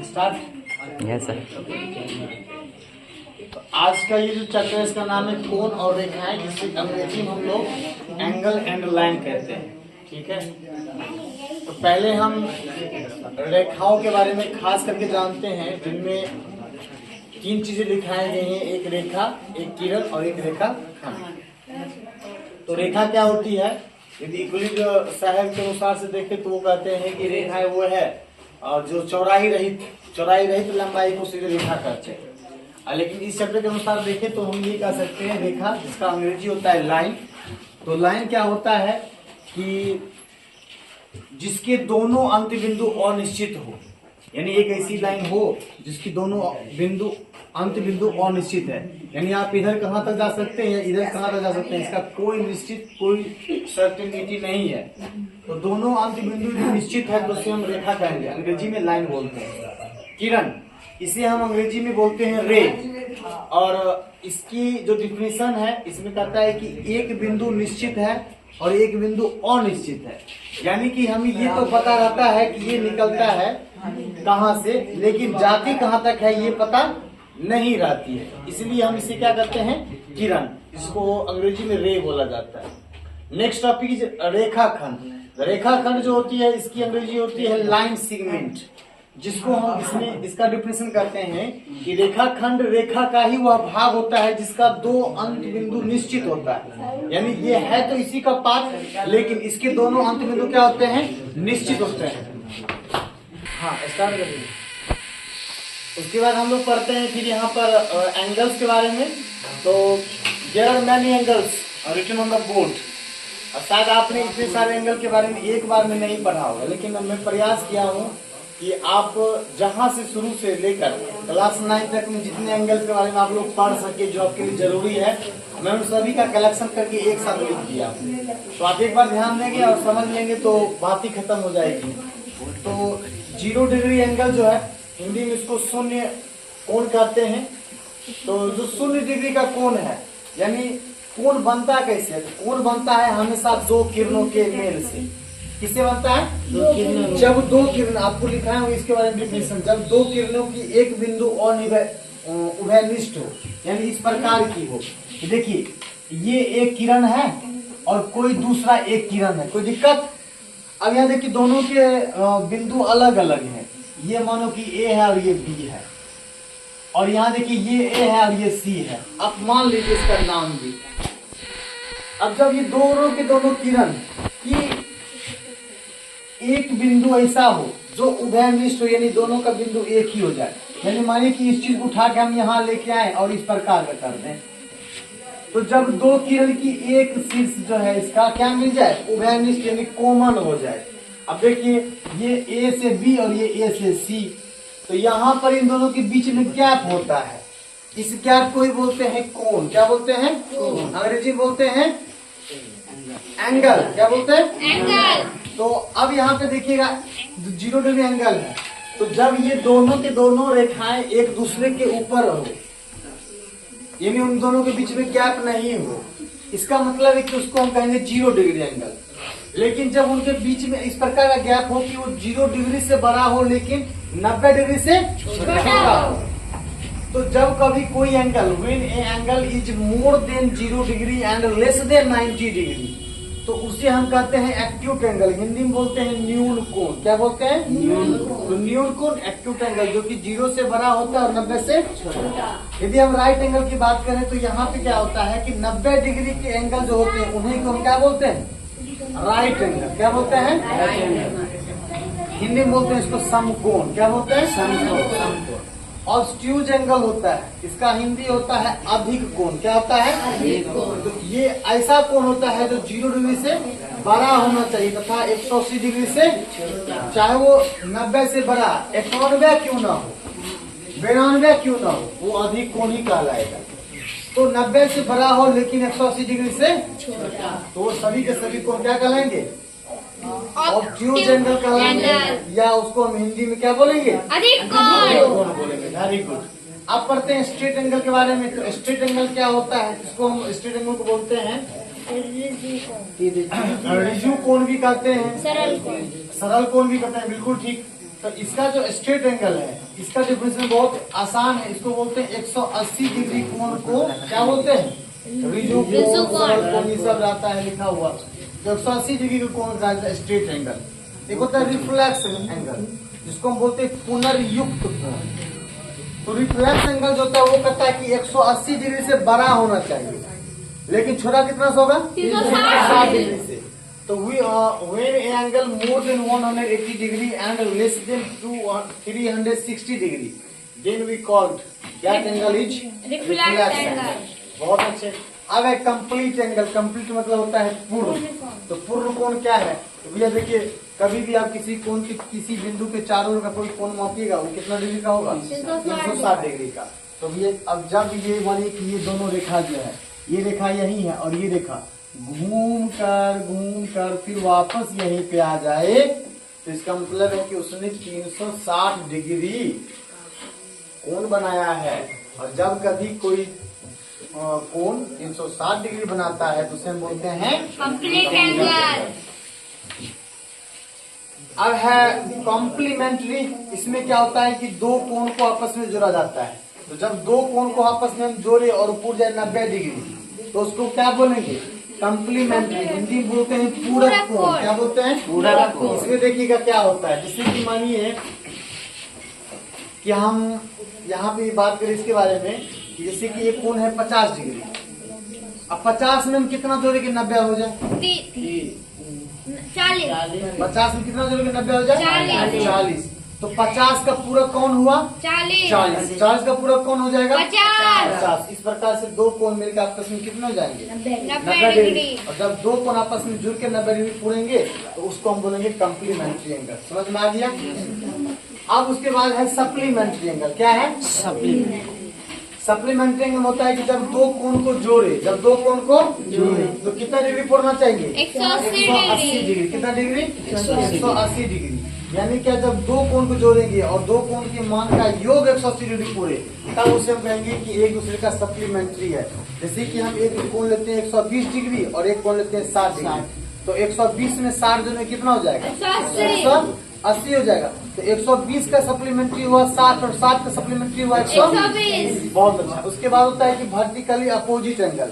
Start. Yes sir. तो आज का ये जो चैप्टर है इसका नाम है कोण और रेखाएं, जिसे अंग्रेजी में हम लोग एंगल एंड लाइन कहते हैं। ठीक है, तो पहले हम रेखाओं के बारे में खास करके जानते हैं, जिनमें तीन चीजें दिखाई गई हैं, एक रेखा, एक किरण और एक रेखा खंड। तो रेखा क्या होती है? यदि यूक्लिड साहब के अनुसार से देखें तो वो कहते हैं कि रेखा वो है और जो चौड़ाई रहित लंबाई को सीधे रेखा कहते हैं। लेकिन इस चैप्टर के अनुसार देखें तो हम ये कह सकते हैं रेखा, जिसका अंग्रेजी होता है लाइन। तो लाइन क्या होता है कि जिसके दोनों अंत बिंदु अनिश्चित हो, यानी एक ऐसी लाइन हो जिसकी दोनों अंत बिंदु अनिश्चित है, यानी आप इधर कहां तक जा सकते हैं, इधर कहां तक जा सकते हैं, इसका कोई निश्चित, कोई सर्टेनिटी नहीं है। तो दोनों अंत बिंदु जो निश्चित है तो उसे हम रेखा कहेंगे, अंग्रेजी में लाइन बोलते हैं। किरण, इसे हम अंग्रेजी में बोलते हैं रे, और इसकी जो डिफिनेशन है इसमें कहता है कि एक बिंदु निश्चित है और एक बिंदु अनिश्चित है, यानी कि हमें ये तो पता रहता है कि ये निकलता है कहां से, लेकिन जाती कहां तक है ये पता नहीं रहती है, इसलिए हम इसे क्या करते हैं, किरण, इसको अंग्रेजी में रे बोला जाता है। नेक्स्ट टॉपिक रेखाखंड। रेखाखंड जो होती है इसकी अंग्रेजी होती है लाइन सेगमेंट, जिसको हम इसमें इसका डिफिनेशन करते हैं कि रेखाखंड रेखा का ही वह भाग होता है जिसका दो अंत बिंदु निश्चित होता है, यानी ये है तो इसी का पार्ट, लेकिन इसके दोनों अंत बिंदु क्या होते हैं, निश्चित होते हैं। हाँ, स्टार्ट करिए। उसके बाद हम लोग पढ़ते हैं फिर यहाँ पर एंगल्स के बारे में। तो there are many angles written on the board. शायद आपने इतने सारे एंगल के बारे में एक बार में नहीं पढ़ा होगा, लेकिन मैं प्रयास किया हूँ कि आप जहां से शुरू से लेकर क्लास 9 तक में जितने एंगल के बारे में आप लोग पढ़ सके, जो आपके लिए जरूरी है, मैं उन सभी का कलेक्शन करके एक साथ लिख दिया। तो आप एक बार ध्यान देंगे और समझ लेंगे तो बात ही खत्म हो जाएगी। तो 0 डिग्री एंगल जो है, हिंदी में इसको शून्य कोण कहते हैं। तो जो 0 डिग्री का कोण है, यानी कोण बनता कैसे? कोण बनता है हमेशा दो किरणों के मेल से। किससे बनता है? दो किरणों। जब दो किरण, आपको लिखा है इसके बारे में डिफिनेशन, जब दो किरणों की एक बिंदु उभयनिष्ठ हो, यानी इस प्रकार की हो। देखिए ये एक किरण है और कोई दूसरा एक किरण है, कोई दिक्कत? अब यहाँ देखिए दोनों के बिंदु अलग अलग हैं। ये मानो कि ए है और ये बी है, और यहाँ देखिए ये ए है और ये सी है। आप मान लीजिए इसका नाम भी। अब जब ये दोनों किरण की एक बिंदु ऐसा हो जो उभयनिष्ठ हो, यानी दोनों का बिंदु एक ही हो जाए, यानी मानिए कि इस चीज को उठा के हम यहाँ लेके आए और इस प्रकार का कर दें, तो जब दो किरण की एक शीर्ष जो है इसका क्या मिल जाए, उभयनिष्ठ, यानी कॉमन हो जाए। अब देखिए ये ए से बी और ये ए से सी, तो यहाँ पर इन दोनों के बीच में गैप होता है, इस गैप को ही बोलते हैं कोण। क्या बोलते हैं? अंग्रेजी बोलते हैं एंगल। क्या बोलते हैं? एंगल। तो अब यहाँ पे देखिएगा 0 डिग्री एंगल है, तो जब ये दोनों के दोनों रेखाएं एक दूसरे के ऊपर हो, यानी उन दोनों के बीच में गैप नहीं हो, इसका मतलब है कि उसको हम कहेंगे 0 डिग्री एंगल। लेकिन जब उनके बीच में इस प्रकार का गैप हो कि वो 0 डिग्री से बड़ा हो लेकिन 90 डिग्री से छोटा हो, तो जब कभी कोई angle, when A angle is more than 0 degree and less than 90 degree, तो उसे हम कहते हैं एक्यूट एंगल। हिंदी में बोलते हैं न्यून कोण। क्या बोलते हैं? न्यून कोण। तो न्यून कोण एक्यूट एंगल, जो कि 0 से बड़ा होता है और 90 से छोटा। यदि हम राइट एंगल की बात करें तो यहाँ पे क्या होता है कि 90 डिग्री के एंगल जो होते हैं उन्हीं को हम क्या बोलते हैं? Right angle. क्या बोलते हैं? Right angle. हिंदी में बोलते हैं इसको समकोण। क्या बोलते हैं? समकोण। ऑब्ट्यूज एंगल होता है, इसका हिंदी होता है अधिक कोण। क्या होता है? अधिक कोण। तो ये ऐसा कोण होता है जो 0 डिग्री से बड़ा होना चाहिए तथा 180 डिग्री से, चाहे वो 90 से बड़ा, 91 क्यों ना हो, 92 क्यों ना हो, वो अधिक कोण ही कहलाएगा। तो 90 से बड़ा हो लेकिन 180 डिग्री से छोटा, तो वो सभी के सभी कोण क्या कहलाएंगे? ऑब्ट्यूज एंगल कहलाएंगे, या उसको हम हिंदी में क्या बोलेंगे? अधिक कोण बोलेंगे। Very good. अब पढ़ते हैं स्ट्रेट एंगल के बारे में। तो स्ट्रेट एंगल क्या होता है? इसको हम स्ट्रेट एंगल को बोलते हैं रिज्यू कोण भी कहते हैं, सरल कोण भी कहते हैं। बिल्कुल ठीक। तो इसका जो स्ट्रेट एंगल है, इसका डिफिनेशन बहुत आसान है। इसको बोलते हैं 180 डिग्री कोण को क्या बोलते हैं? रिजु कोण, सरल कोण, ये सब रहता है लिखा हुआ। तो 180 डिग्री का कोण का स्ट्रेट एंगल। एक होता है रिफ्लेक्स एंगल, जिसको हम बोलते हैं पुनर्युक्त कोण। तो रिफ्लेक्स एंगल जो होता है वो कहता है कि 180 डिग्री से बड़ा होना चाहिए, लेकिन छोटा कितना से होगा? 360 डिग्री से। तो when angle more than 180 degree and less than 360 degree, then we called that angle is reflex angle। बहुत अच्छे। अब है कंप्लीट एंगल। कंप्लीट मतलब होता है पूर्ण। तो पूर्ण कोण क्या है? तो भैया देखिए, कभी भी आप किसी कोण के किसी बिंदु के चारों ओर का कोई कोण मापिएगा, वो कितना डिग्री का होगा? 360 डिग्री का। तो भैया अब जब ये मानिए कि ये दोनों रेखा जो है, ये रेखा यही है और ये रेखा घूम कर फिर वापस यहीं पे आ जाए, तो इसका मतलब है कि उसने 360 डिग्री कोण बनाया है। और जब कभी कोई कोण 360 डिग्री बनाता है तो उसे हम बोलते हैं कंप्लीट एंगल। अब है कॉम्प्लीमेंट्री। इसमें क्या होता है कि दो कोण को आपस में जोड़ा जाता है। तो जब दो कोण को आपस में हम जोड़े और ऊपर जाए 90 डिग्री, तो उसको क्या बोलेंगे? कॉम्प्लीमेंट्री। हिंदी में बोलते हैं पूरक कोण। क्या बोलते हैं? पूरक कोण। इसमें देखिएगा क्या होता है, जैसे कि मानिए कि हम यहाँ पे बात करें इसके बारे में, जैसे कि ये कोण है 50 डिग्री। अब 50 में हम कितना जोड़ेंगे 90 हो जाए? 40। 50 में कितना जोड़ेंगे 90 हो जाए? 40। तो 50 का पूरा कौन हुआ? 40। 40 का पूरा कौन हो जाएगा? 50। इस प्रकार से दो कोण मिलकर आपस में कितने हो जाएंगे? 90 डिग्री। और जब दो कोण आपस में जुड़ के 90 डिग्री पूरेंगे तो उसको हम बोलेंगे कॉम्प्लीमेंट्री एंगल। समझ में आ गया? अब उसके बाद है सप्लीमेंट्री एंगल। क्या है? सप्लीमेंट्री एंगल होता है कि जब दो कोण को जोड़े, तो कितना डिग्री फोड़ना चाहिए? 180 डिग्री। कितना डिग्री? 180 डिग्री। यानी क्या, जब दो कोण को जोड़ेंगे और दो कोण के मान का योग 180 डिग्री पूरे, तब उसे हम कहेंगे कि एक दूसरे का सप्लीमेंट्री है। जैसे कि हम एक कोण लेते हैं 120 डिग्री और एक कोण लेते हैं 60 डिग्री, तो 120 में 60 जो में कितना हो जाएगा? 180 हो जाएगा। तो 120 का सप्लीमेंट्री हुआ 60 और 60 का सप्लीमेंट्री हुआ 120। बहुत अच्छा। उसके बाद होता है कि वर्टिकली अपोजिट एंगल।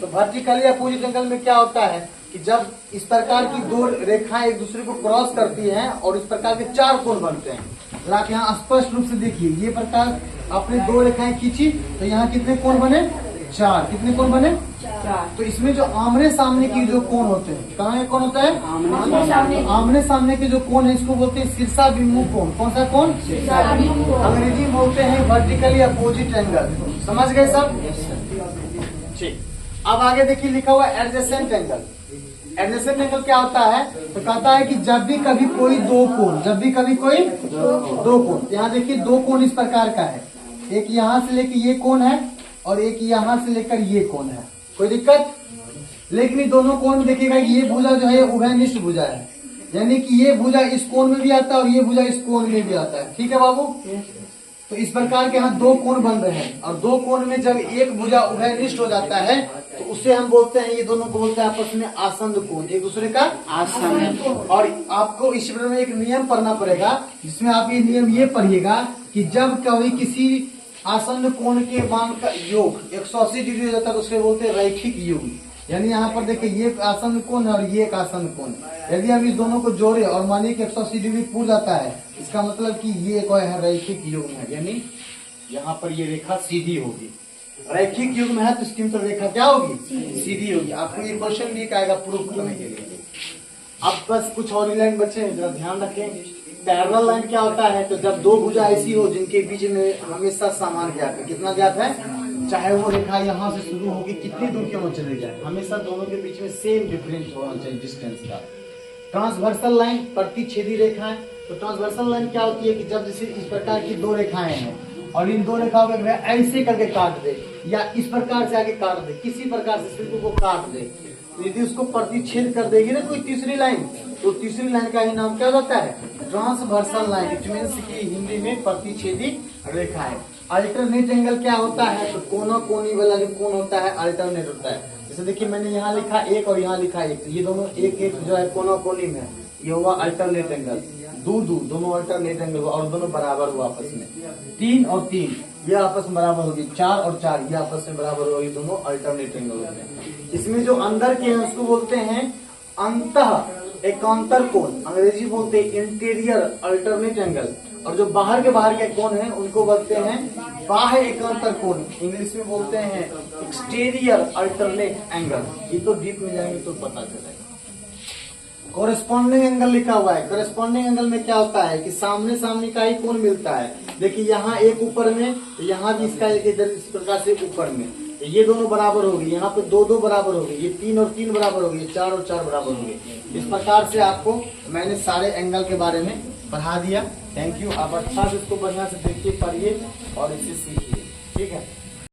तो वर्टिकली अपोजिट एंगल में क्या होता है कि जब इस प्रकार की दो रेखाएं एक दूसरे को क्रॉस करती हैं और इस प्रकार के चार कोण बनते हैं। तो आप यहाँ स्पष्ट रूप से देखिए, ये प्रकार आपने दो रेखाएं खींची तो यहाँ कितने कोण बने? 4। कितने कोण बने? 4। तो इसमें जो आमने सामने की जो कोण होते हैं, कहाँ ये कोण होता है? आमने सामने के जो कोण है इसको बोलते हैं शीर्षाभिमुख कोण। कौन सा कोण? अंग्रेजी में बोलते हैं वर्टिकली अपोजिट एंगल। समझ गए सब? ठीक। अब आगे देखिए लिखा हुआ एडजेसेंट एंगल। एडजेसेंट एंगल क्या होता है? तो कहता है कि जब भी कभी कोई दो कोण, यहाँ देखिए दो कोण इस प्रकार का है, एक यहाँ से लेकर ये कोण है और एक यहाँ से लेकर ये कोण है। कोई दिक्कत? लेकिन दोनों कोण में देखिएगा ये भुजा जो है उभयनिष्ठ भुजा है, यानी कि ये भुजा इस कोण में भी आता है और ये भुजा इस कोण में भी आता है। ठीक है बाबू? तो इस प्रकार के यहाँ दो कोण बन रहे हैं और दो कोण में जब एक भुजा उभयनिष्ठ हो जाता है तो उसे हम बोलते हैं, ये दोनों को बोलते हैं आपस में आसन्न कोण, एक दूसरे का आसन्न। और आपको इस में एक नियम पढ़ना पड़ेगा, जिसमें आप ये नियम ये पढ़िएगा कि जब कभी किसी आसन्न कोण के मान का योग 180 डिग्री हो जाता है तो उसे बोलते हैं रैखिक योग। यानी यहाँ पर देखिए ये एक आसन्न कोण है और ये एक आसन्न कोण। यदि हम इस दोनों को जोड़े और मानिए कि 180 डिग्री पूर जाता है, इसका मतलब कि ये एक रैखिक योग है, यानी यहाँ पर ये रेखा सीधी होगी। रैखिक युग में है तो इसकी मतलब रेखा क्या होगी? सीधी होगी। आपको ये क्वेश्चन भी आएगा प्रूफ करने के लिए। अब बस कुछ और लाइन बचे हैं, जरा ध्यान रखें। पैरेलल लाइन क्या होता है? तो जब दो भुजा ऐसी हो जिनके बीच में हमेशा समान गैप है। कितना गैप है? चाहे वो रेखा यहाँ से शुरू होगी कितनी दूर क्यों न चले जाए, हमेशा दोनों के बीच में सेम डिफरेंस होना चाहिए डिस्टेंस का। ट्रांसवर्सल लाइन प्रतिच्छेदी रेखाएं। तो ट्रांसवर्सल लाइन क्या होती है कि जब जैसे इस प्रकार की दो रेखाएं हैं और इन दो रेखाओं को ऐसे करके काट दे या इस प्रकार से आगे काट दे, किसी प्रकार से बिंदु को काट दे, तो यदि उसको प्रतिच्छेद कर देगी ना कोई तीसरी लाइन, तो तीसरी लाइन का ही नाम क्या होता है? Transversal line. इट मीन्स की हिंदी में प्रतिच्छेदी रेखा है। अल्टरनेट एंगल क्या होता है? तो कोना कोनी वाला जो कोण होता है अल्टरनेट होता है। जैसे देखिए मैंने यहाँ लिखा एक और यहाँ लिखा एक, ये दोनों एक एक जो है कोना कोनी में, ये हुआ अल्टरनेट एंगल, दोनों अल्टरनेट एंगल हुआ और दोनों बराबर हुआ आपस में। 3 और 3 ये आपस में बराबर होगी, 4 और 4 ये आपस में बराबर होगी, दोनों अल्टरनेट एंगल होते हैं। इसमें जो अंदर के हैं उसको बोलते हैं अंतः एकांतर कोण, अंग्रेजी बोलते हैं इंटीरियर अल्टरनेट एंगल, और जो बाहर के कोण हैं उनको बोलते हैं बाह्य एकांतर कोण, इंग्लिश में बोलते हैं एक्सटीरियर अल्टरनेट एंगल। ये तो डीप में जाएंगे तो पता चलेगा। कोरेस्पॉन्डिंग एंगल लिखा हुआ है, कोरेस्पॉन्डिंग एंगल में क्या होता है कि सामने सामने का ही कोण मिलता है। देखिए यहाँ एक ऊपर में, तो यहाँ भी इसका एक इधर इस प्रकार से ऊपर में, तो ये दोनों बराबर हो गए, यहाँ पे 2 बराबर हो गए, ये 3 और 3 बराबर हो गए, 4 और 4 बराबर हो गए। इस प्रकार से आपको मैंने सारे एंगल के बारे में पढ़ा दिया। Thank you. आप अच्छा से इसको बढ़िया से देखिए, पढ़िए और इसे सीखिए। ठीक है।